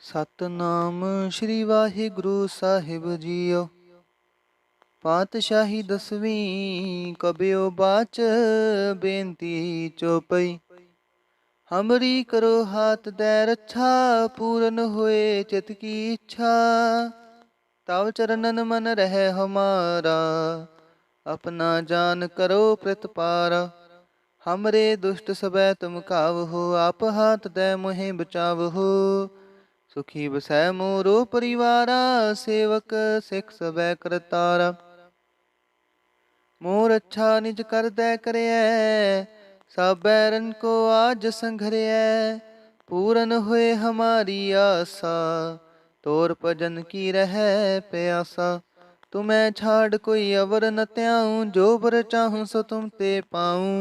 ਸਤਨਾਮ ਸ਼੍ਰੀ ਵਾਹਿਗੁਰੂ ਸਾਹਿਬ JIO. ਪਾਤਸ਼ਾਹੀ ਦਸਵੀਂ ਕਬਿਓ ਬਾਚ ਬੇਨਤੀ ਚੋਪਈ। ਹਮਰੀ ਕਰੋ ਹਾਥ ਦੈ ਰੱਛਾ, ਪੂਰਨ ਹੋਏ ਚਿਤ ਕੀ ਇੱਛਾ। ਤਵ ਚਰਨਨ ਮਨ ਰਹਿ ਹਮਾਰਾ, ਆਪਣਾ ਜਾਨ ਕਰੋ ਪ੍ਰਤਪਾਰਾ। हमरे दुष्ट सबै तुम कावहो, आप हाथ दे मोहे बचावहो। सुखी बसै मोरो परिवारा, सेवक सिख सबै करतारा। मोर अच्छा निज कर दै करैै, सब बैरन को आज संघरैै। पूरन हुए हमारी आसा, तोर भजन की रहै प्यासा। तुम्हें छाड़ कोई अवर न त्याऊं, जो बर चाहूं सो तुम ते पाऊं।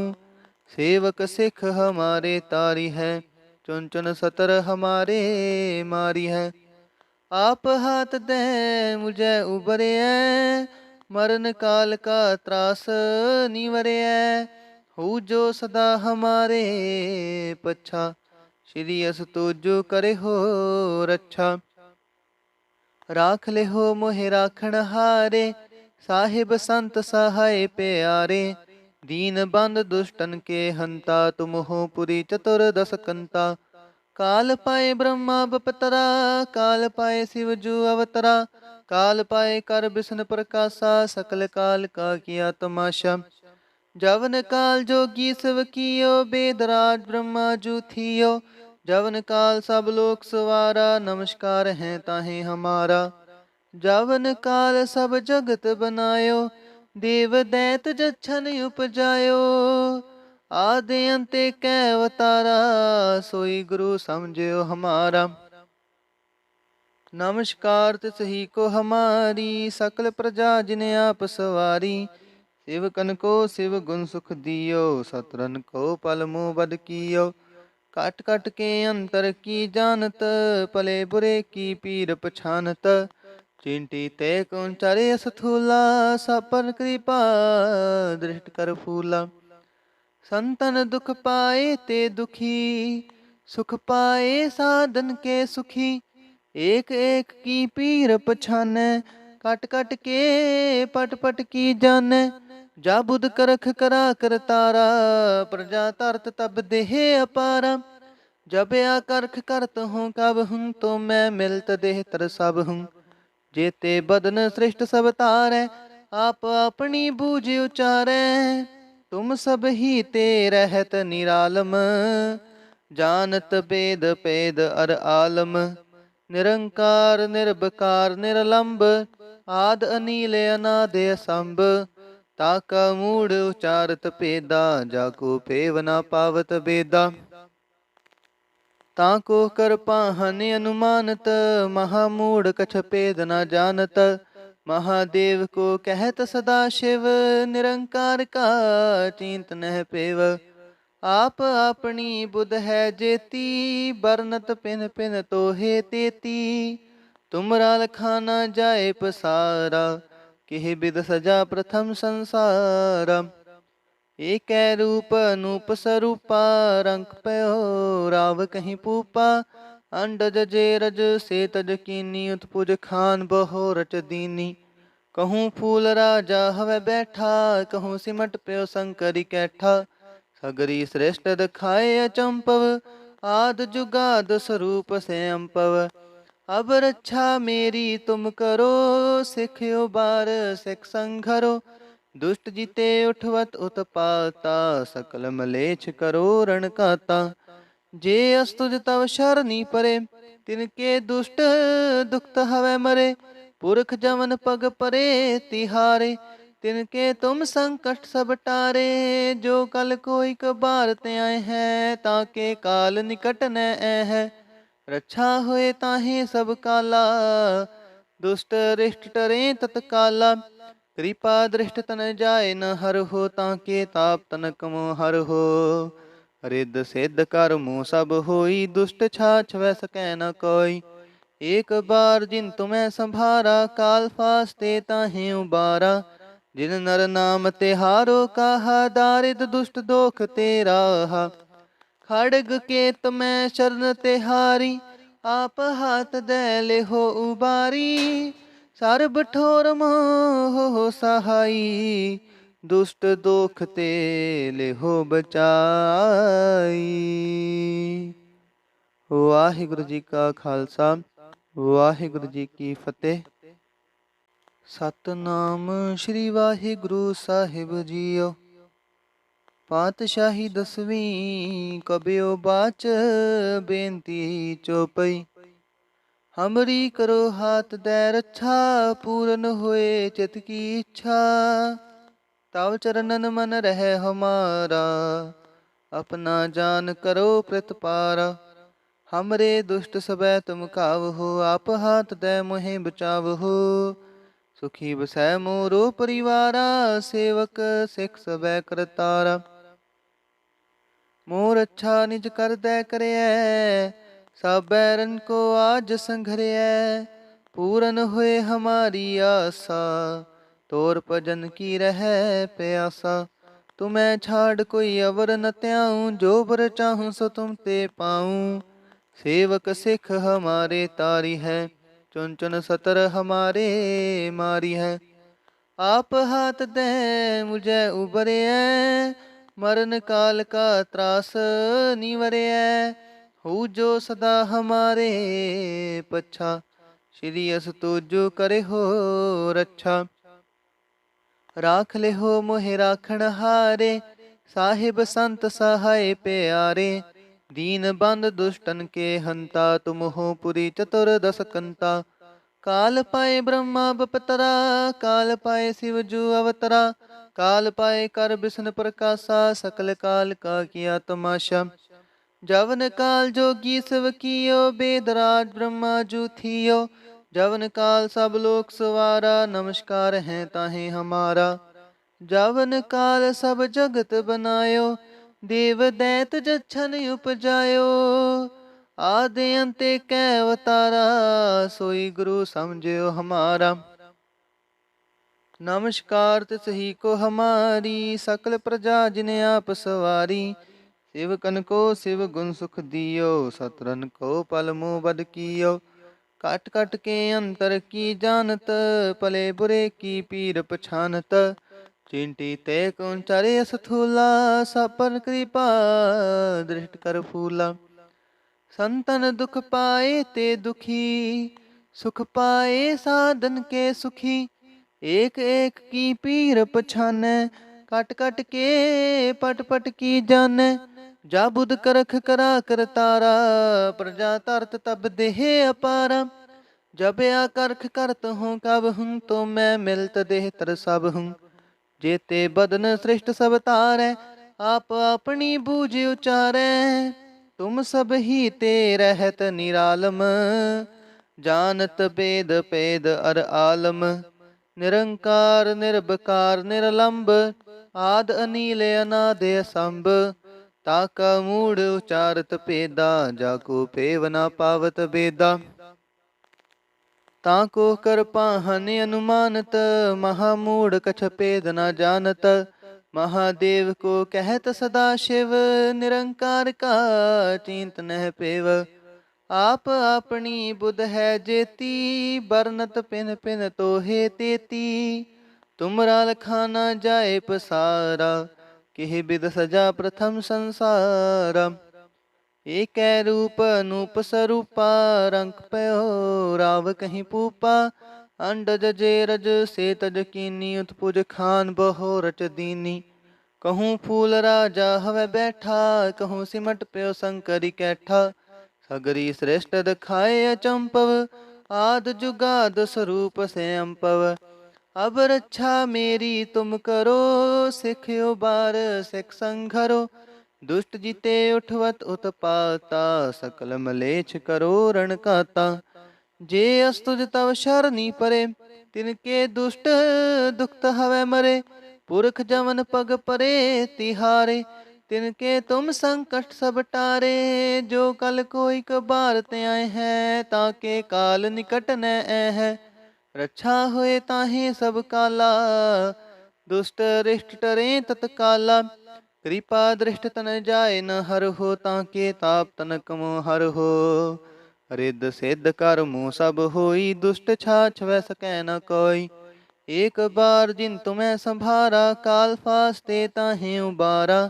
सेवक सिख हमारे तारी है, चुन चुन सतर हमारे मारी है। आप हाथ दे मुझे उबरे है, मरण काल का त्रास निवरे है। हो जो सदा हमारे पच्छा, श्री अस तुझो करे हो रच्छा। राख ले हो मोहे राखण हारे, साहिब संत सहाय प्यारे। दीन बंद दुष्टन के हंता, तुम हो पुरी चतुर्दश कंता। काल पाए ब्रह्मा बपतरा, काल पाए शिव जू अवतरा। काल पाए कर विष्णु प्रकाशा, सकल काल का किया तमाशा। जवन काल जोगी शिव कियो, बेदराज ब्रह्मा जू थियो। जवन काल सब लोक सवारा, नमस्कार है ताहे हमारा। जवन काल सब जगत बनायो, देव दैत जछन उपजायो। आदि अंते कै अवतारा, सोई गुरु समझियो हमारा। नमस्कार तिस ही को हमारी, सकल प्रजा जिने आप सवारी। सेवकन को शिव गुण सुख दियो, सतरन को पल मुँह बद कियो। कट कट के अंतर की जानत, पले बुरे की पीर पछानत। चिंटी ते कौन चारे स्थूला, सापर कृपा दृष्ट कर फूला। संतन दुख पाए ते दुखी, सुख पाए साधन के सुखी। एक एक की पीर पछाने, कट कट के पट पट की जाने। जा बुध करख करा कर तारा, प्रजा तरत तब देह अपारा। जब आ करख करत हूँ कब हूँ, तो मैं मिलत देह तर सब हूँ। जेते बदन श्रेष्ठ सब तारै, आप अपनी बूझ उचारै। तुम सब ही ते रहत निरालम, जानत वेद पेद अर आलम। निरंकार निर्विकार निरलंब, आद अनील अनादि असंभ। ताका मूढ़ उचारत पेदा, जाको पेव न पावत बेदा। ताको कर पाहन अनुमानत, महामूढ़ कछ पेद न जानत। महादेव को कहत सदा शिव, निरंकार का चिंत नह पेव। आप अपनी बुध है जेती, बरनत पिन पिन तो हे तेती। तुमरा लखाना जाए पसारा, किह बिद सजा प्रथम संसारा। एक रूप अनूप स्वरूपा, रंग पयो राव कहीं पूपा। अंडज जे रज से तज कीनी, उत्पुज खान बहो रच दीनी। कहूँ फूल राजा हवे बैठा, कहूँ सिमट पयो शंकरी कैठा। सगरी श्रेष्ठ दखाए अचंपव, आद जुगाद स्वरूप से अम्पव। अब रक्षा मेरी तुम करो, सिखयो बार सिख संघरो। दुष्ट जीते उठवत उत्पाता, सकल मलेच्छ करो रण काता। जे अस्तुज तव शरणी परे, तिनके दुष्ट दुखत हवै मरे। पुरख जमन पग परे तिहारे, तिनके तुम संकट सब टारे। जो कल कोई कबार ते आए हैं, ताके काल निकट न है। रक्षा होए ताहे सब काला, दुष्ट रिष्ट टरे तत्काला। कृपा दृष्ट तन जाए न हर हो, ताके ताप तनक मोह हर हो। रिद्ध सिद्ध कर्मो सब होई, दुष्ट छाछ वै सकै न कोई। एक बार जिन तुम्हें संभारा, काल फास्ते ताहे उबारा। जिन नर नाम तिहारो कहा, दारिद दुष्ट दोख ते राहा। खड़ग केत में शरण तिहारी, आप हाथ दे ले हो उबारी, सर्ब ठोर मोह सहाई, दुष्ट दोख ते ले हो बचाई। ਵਾਹਿਗੁਰੂ ਜੀ ਕਾ ਖਾਲਸਾ, ਵਾਹਿਗੁਰੂ ਜੀ ਕੀ ਫਤਿਹ। ਸਤਨਾਮ ਸ੍ਰੀ ਵਾਹਿਗੁਰੂ ਸਾਹਿਬ ਜੀਓ। ਪਾਤਸ਼ਾਹੀ ਦਸਵੀਂ ਕਬਿਓ ਬਾਚ, ਬੇਨਤੀ ਚੋਪਈ। ਹਮਰੀ ਕਰੋ ਹਾਥ ਦੈ ਰੱਛਾ, ਪੂਰਨ ਹੋਏ ਚਿਤ ਕੀ ਇੱਛਾ। ਤਵ ਚਰਨਨ ਮਨ ਰਹਿ ਹਮਾਰਾ, ਆਪਣਾ ਜਾਨ ਕਰੋ ਪ੍ਰਤਪਾਰਾ। हमरे दुष्ट सबै तुम खावहो, आप हाथ दे मोहे बचावहो। सुखी बसै मोरो परिवारा, सेवक सिख सबै करतारा। मोर अच्छा निज कर दै करैै, सब बैरन को आज संघरैै। पूरन हुए हमारी आसा, तोर भजन की रहै प्यासा। तुम्हें छाड़ कोई अवर न त्याऊं, जो बर चाहूं सो तुम ते पाऊं। सेवक सिख हमारे तारी है, चुन चुन सतर हमारे मारी है। आप हाथ दे मुझे उबरे है, मरण काल का त्रास निवरे है। हो जो सदा हमारे पच्छा, श्री अस तुझो करे हो रच्छा। राख ले हो मोहे राखण हारे, साहिब संत सहाय प्यारे। दीन बंद दुष्टन के हंता, तुम हो पुरी चतुर्दश कंता। काल पाए ब्रह्मा बपतरा, काल पाए शिव जू अवतरा। काल पाए कर विष्णु प्रकाशा, सकल काल का किया तमाशा। जवन काल जोगी शिव कियो, बेदराज ब्रह्मा जू थियो। जवन काल सब लोक सवारा, नमस्कार है ताहे हमारा। जवन काल सब जगत बनायो, देव दैत जछन उपजायो। आदि अंते कै अवतारा, सोई गुरु समझियो हमारा। नमस्कार तिस ही को हमारी, सकल प्रजा जिने आप सवारी। शिवकन को शिव गुण सुख दियो, सतरन को पल मुँह बद कियो। काट काट के अंतर की जानत, पले बुरे की पीर पछानत। चिंटी ते कौन चारे असथूला, सापर कृपा दृष्ट कर फूला। संतन दुख पाए ते दुखी, सुख पाए साधन के सुखी। एक एक की पीर पछाने, कट कट के पट पट की जाने। जा बुध करख करा कर तारा, प्रजा तरत तब देह अपारा। जब या करख करत हूँ कब हूँ, तो मैं मिलत देह तर सब हूँ। जेते बदन सृष्ट सब तारै, आप अपनी बूझ उचारै। तुम सब ही ते रहत निरालम, जानत बेद पेद अर आलम। निरंकार निर्भकार निरलंब, आद अनील अनाद असंभ। ताका मूढ़ उचारत पेदा, जाको पेव ना पावत बेदा। ताको कर पाहन अनुमानत, महामूढ़ कछ पेद न जानत। महादेव को कहत सदा शिव, निरंकार का चिंत नह पेव। आप अपनी बुध है जेती, बरनत पिन पिन तो हे तेती। तुमरा लखाना जाए पसारा, किह बिद सजा प्रथम संसारा। एक रूप अनूप स्वरूपा, रंक पयो राव कहीं पूपा। अंडज जेरज से तज कीनी, उत्पुज खान बहो रच दीनी। कहूँ फूल राजा हवे बैठा, कहूँ सिमट पयो शंकरी कैठा। सगरी श्रेष्ठ दखाए अचंपव, आद जुगाद स्वरूप से अंपव। अब रक्षा मेरी तुम करो, सिखयो बार सिख संघरो। दुष्ट जीते उठवत उत्पाता, सकल मलेच्छ करो रण काता। जे अस्तुज तव शरणी परे, तिनके दुष्ट दुखत हवै मरे। पुरख जमन पग परे तिहारे, तिनके तुम संकट सब टारे। जो कल कोई कबार ते आए हैं, ताके काल निकट न है। रक्षा होए ताहे सब काला, दुष्ट रिष्ट टरे तत्काला। कृपा दृष्ट तन जाय न हर हो, ताके ताप तनक मोह हर हो। रिद सिद्ध कर्मों सब होई, दुष्ट छाछ वै सकै न कोई। एक बार जिन तुम्हें संभारा, काल फास्ते ताहें उबारा।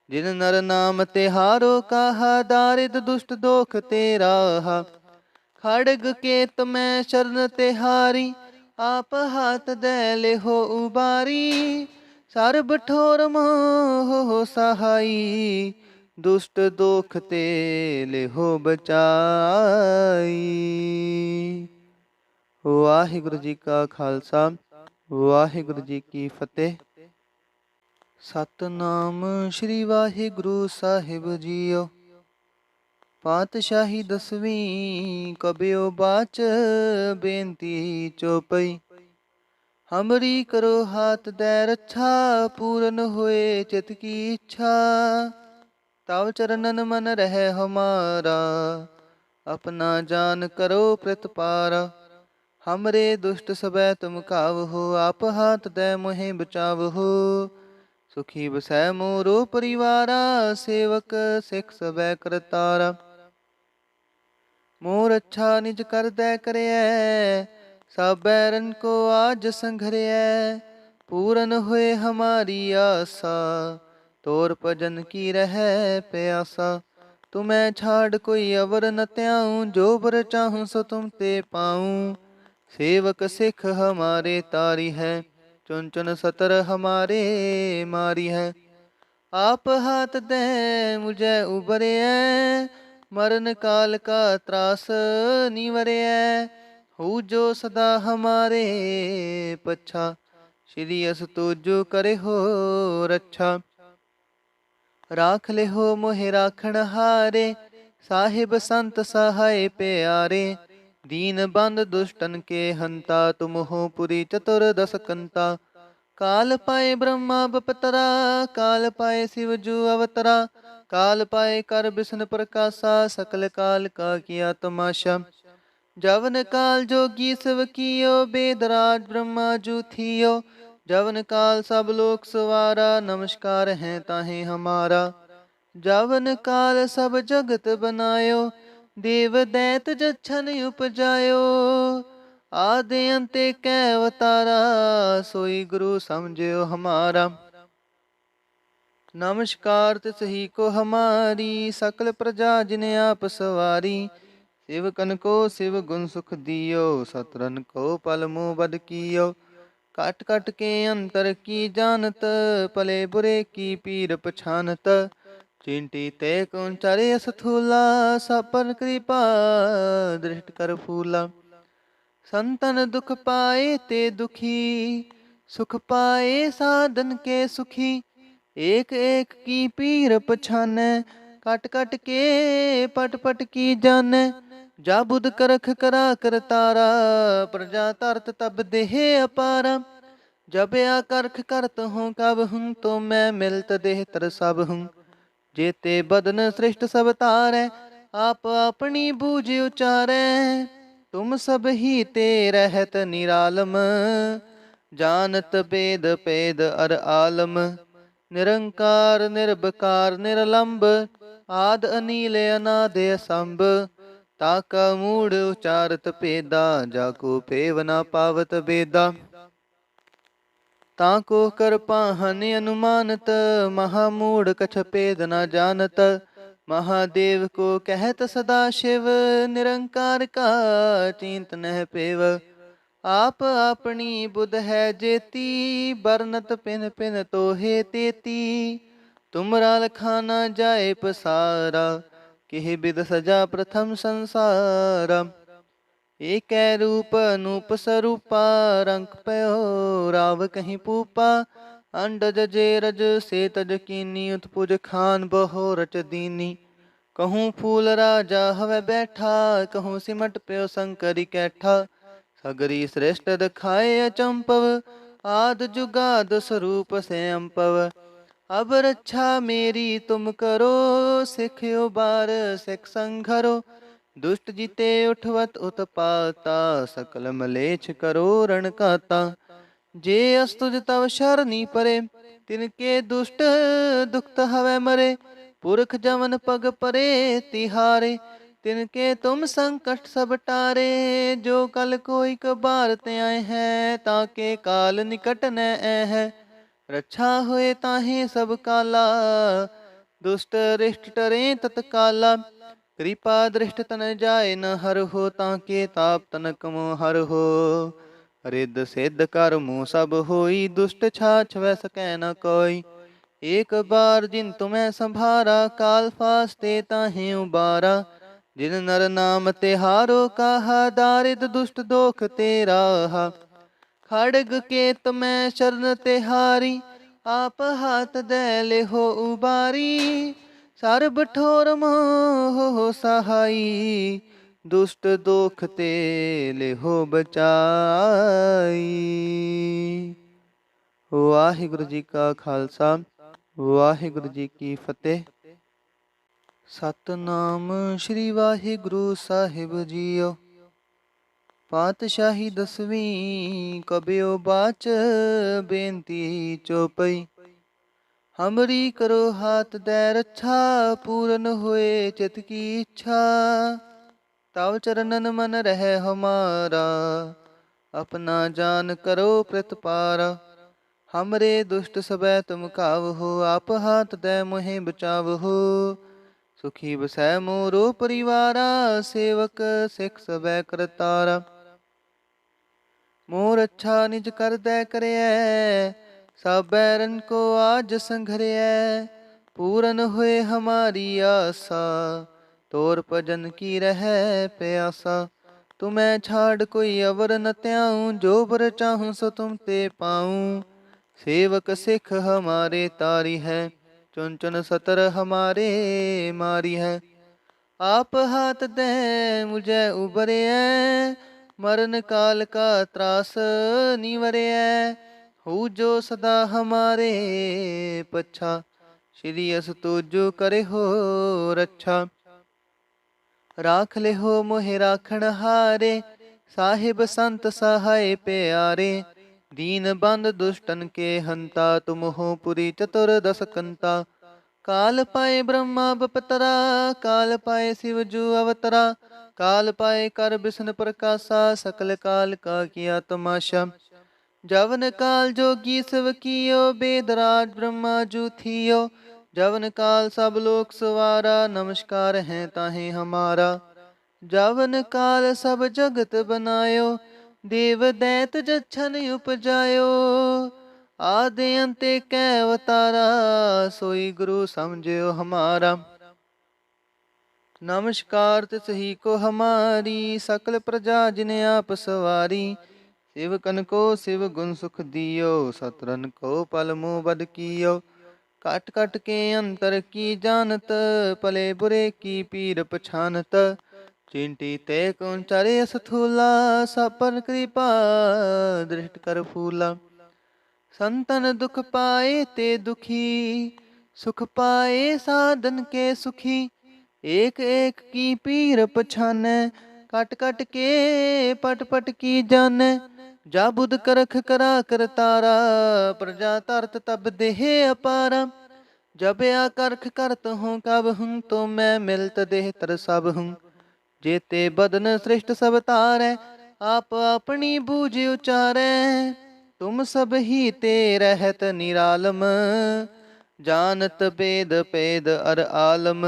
जिन नर नाम तिहारो कहा, दारिद दुष्ट दोख तेरा। खड़ग केत में शरण तिहारी, आप हाथ दे ले हो उबारी। सर्ब ठोर मोह सहाई, दुष्ट दोख ते ले हो बचाई। वाहिगुरु जी का खालसा, वाहिगुरु जी की फतेह। सतनाम श्री वाहिगुरु साहिब जीओ। पातशाही दसवीं कबियो बाच, बेनती चौपई। हमरी करो हाथ दे रक्षा, पूरन होए चित की इच्छा। तव चरणन मन रहे हमारा, अपना जान करो प्रतिपारा। हमरे दुष्ट सबै तुम कावहो, आप हाथ दे मोहे बचावहो। सुखी बसै मोरो परिवारा, सेवक सिख सबै करतारा। मोर अच्छा निज कर दै करयै, सब बैरन को आज संघरयै। पूरन हुए हमारी आशा, तोर भजन की रहे प्यासा। तुम्हें छाड़ कोई अवर न त्याऊं, जो बर चाहूं सो तुम ते पाऊं। सेवक सिख हमारे तारी है, चुन चुन सतर हमारे मारी है। आप हाथ दे मुझे उबरे है, मरण काल का त्रास निवरे है। हो जो सदा हमारे पच्छा, श्री अस तुजो करे हो रक्षा। राख ले हो मोहे राखण हारे, साहिब संत सहाय प्यारे। दीन बंद दुष्टन के हंता, तुम हो पुरी चतुर्दश कंता। काल पाए ब्रह्मा बपतरा, काल पाए शिव जू अवतरा। काल पाए कर विष्णु प्रकाशा, सकल काल का किया तमाशा। जवन काल जोगी शिव कियो, बेदराज ब्रह्मा जू थियो। जवन काल सब लोक सवारा, नमस्कार है ताहे हमारा। जवन काल सब जगत बनायो, देव दैत जछन उपजायो। आदि अंते कै अवतारा, सोई गुरु समझियो हमारा। नमस्कार तिस ही को हमारी, सकल प्रजा जिने आप सवारी। सेवकन को शिव गुण सुख दियो, सतरन को पल मुँह बद कियो। काट काट के अंतर की जानत, पले बुरे की पीर पछानत। चिंटी ते कुंचरे स्थूला, सब पर कृपा दृष्ट कर फूला। संतन दुख पाए ते दुखी, सुख पाए साधन के सुखी। एक एक की पीर पछाने, कट कट के पट पट की जाने। जा बुध करख करा कर तारा, प्रजा तरत तब देह अपारा। जब या करख करत हूँ कब हूँ, तो मैं मिलत देह तर सब हूँ। जेते बदन श्रेष्ठ सब तारै, आप अपनी बूझ उचारै। तुम सब ही ते रहत निरालम, जानत वेद पेद अर आलम। निरंकार निर्विकार निरलंब, आद अनील अनाद असंभ। ताका मूढ़ उचारत पेदा, जाको पेव न पावत बेदा। ताको कर पाहन अनुमानत, महामूढ़ कछ पेद न जानत। महादेव को कहत सदा शिव, निरंकार का चिंत नह पेव। आप अपनी बुध है जेती, बरनत पिन पिन तो हे तेती। तुमरा लखाना जाए पसारा, किह बिद सजा प्रथम संसारा। एक रूप अनूप स्वरूपा, रंक पयो राव कहीं पूपा। अंडज जे रज से तज कीनी, उत्पुज खान बहो रच दीनी। कहूँ फूल राजा हवे बैठा, कहूँ सिमट प्यो शंकरी कैठा। सगरी श्रेष्ठ दखाए अचंपव, आद जुगाद स्वरूप से अम्पव। अब रक्षा मेरी तुम करो, सिखियो बार सिख संघरो। दुष्ट जीते उठवत उत्पाता, सकल मलेच्छ करो रण काता। जे अस्तुज तव शरणी परे, तिनके दुष्ट दुखत हवै मरे। पुरख जमन पग परे तिहारे, तिनके तुम संकट सब टारे। जो कल कोई कबार ते आए हैं, ताके काल निकट न है। रक्षा होए ताहे सब काला, दुष्ट रिष्ट टरे तत्काला। कृपा दृष्ट तन जाए न हर हो, ताके ताप तनक मोह हर हो। रिद्ध सिद्ध कर्मो सब होई, दुष्ट छाछ वै सकै न कोई। एक बार जिन तुम्हें संभारा, काल फास्ते ताहे उबारा। जिन नर नाम तिहारो कहा, दारिद दुष्ट दोख तेरा। खड़ग केत में शरण तिहारी, आप हाथ दे ले हो उबारी। सर्ब ठोर मोह सहाई, दुष्ट दोख ते ले हो बचाई। वाहिगुरु जी का खालसा, वाहिगुरु जी की फतेह। सतनाम श्री वाहिगुरु साहिब जीओ। पातशाही दसवीं कबियो बाच, बेनती चौपई। हमरी करो हाथ दे रक्षा, पूरन होए चित की इच्छा। तव चरणन मन रहे हमारा, अपना जान करो प्रतिपारा। हमरे दुष्ट सबै तुम कावहो, आप हाथ दे मोहे बचावहो। सुखी बसै मोरो परिवारा, सेवक सिख सबै करतारा। मोर अच्छा निज कर दै करियै, सब बैरन को आज संघरियै। पूरन हुए हमारी आशा, तोर भजन की रह प्यासा। तुम्हें छाड़ कोई अवर न त्याऊं, जो बर चाहूं सो तुम ते पाऊं। सेवक सिख हमारे तारी है, चुन चुन सतर हमारे मारी है। आप हाथ दे मुझे उबरियै, मरण काल का त्रास निवरियै। हो जो सदा हमारे पच्छा, श्री अस तुजो करे हो रक्षा। राख ले हो मोहे राखण हारे, साहिब संत सहाय प्यारे। दीन बंद दुष्टन के हंता, तुम हो पुरी चतुर्दश कंता। काल पाए ब्रह्मा बपतरा, काल पाए शिव जू अवतरा। काल पाए कर बिष्णु प्रकाशा, सकल काल का किया तमाशा। जवन काल जोगी शिव कियो, बेदराज ब्रह्मा जू थियो। जवन काल सब लोक सवारा, नमस्कार है ताहे हमारा। जवन काल सब जगत बनायो, देव दैत जछन उपजायो। आदि अंते कै अवतारा, सोई गुरु समझियो हमारा। नमस्कार तिस ही को हमारी, सकल प्रजा जिने आप सवारी। सेवकन को शिव गुण सुख दियो, सतरन को पल मुँह बद कियो। काट काट के अंतर की जानत, पले बुरे की पीर पछानत। चिंटी ते कौन चारे स्थूला, सब पर कृपा दृष्ट कर फूला। संतन दुख पाए ते दुखी, सुख पाए साधन के सुखी। एक एक की पीर पछाने, कट कट के पट पट की जाने। जा बुध करख करा कर तारा, प्रजा तरत तब देह अपारा। जब आ करख करत हूँ कब हूँ, तो मैं मिलत देह तर सब हूँ। जेते बदन श्रेष्ठ सब तारै, आप अपनी बूझ उचारै। तुम सब ही ते रहत निरालम, जानत वेद पेद अर आलम।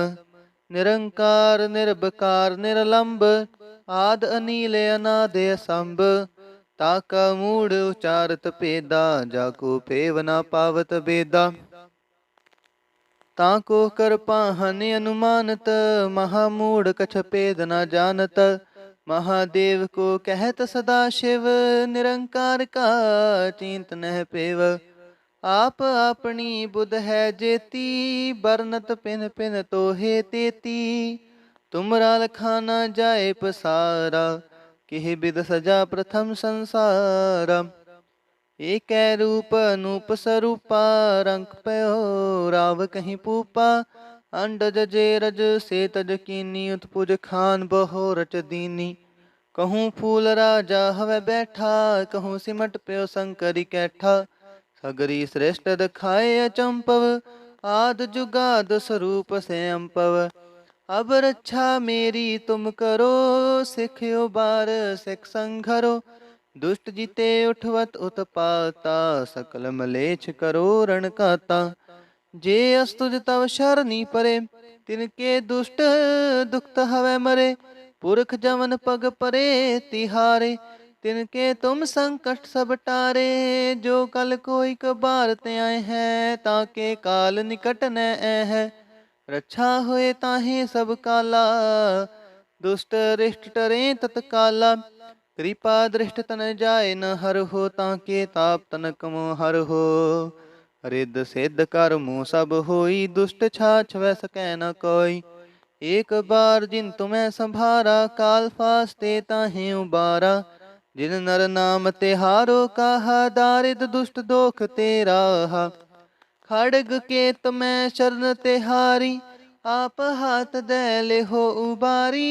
निरंकार निर्विकार निरलंब, आद अनील अनादि असंभ। ताका मूढ़ उचारत पेदा, जाको पेव न पावत बेदा। ताको कर पाहन अनुमानत, महामूढ़ कछ पेद न जानत। महादेव को कहत सदा शिव, निरंकार का चिंत नह पेव। आप अपनी बुध है जेती, बरनत पिन पिन तो हे तेती। तुमरा लखाना जाए पसारा, किह बिद सजा प्रथम संसारा। एक रूप अनूप स्वरूपा, रंक पयो राव कहीं पूपा। अंडज जे रज से तज कीनी, उत्पुज खान बहो रच दीनी। कहूँ फूल राजा हवे बैठा, कहूँ सिमट प्यो शंकरी कैठा। सगरी श्रेष्ठ दखाए अचंपव, आद जुगाद स्वरूप से अम्पव। अब रक्षा मेरी तुम करो, सिख उबार सिख संघरो। दुष्ट जीते उठवत उत्पाता, सकल मलेच्छ करो रण काता। जे अस्तुज तव शरणी परे, तिनके दुष्ट दुखत हवै मरे। पुरख जमन पग परे तिहारे, तिनके तुम संकट सब टारे। जो कल कोई कबार त्याय है, ताके काल निकट न है। रक्षा होए ताहे सब काला, दुष्ट रिष्ट टरे तत्काला। कृपा दृष्ट तन जाए न हर हो, ताके ताप तनक मोह हर हो। रिद्ध सिद्ध कर्मो सब होई, दुष्ट छाछ वै सकै न कोई। एक बार जिन तुम्हें संभारा, काल फास्ते ताहे उबारा। जिन नर नाम तिहारो कहा, दारिद दुष्ट दोख तेरा। खड़ग केत मैं शरण तिहारी, आप हाथ दे ले हो उबारी।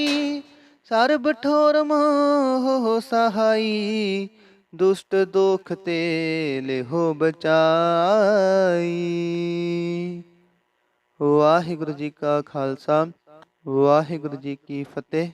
सर्ब ठोर मोह सहाई, दुष्ट दोख ते ले हो बचाई। ਵਾਹਿਗੁਰੂ ਜੀ ਕਾ ਖਾਲਸਾ, ਵਾਹਿਗੁਰੂ ਜੀ ਕੀ ਫਤਿਹ।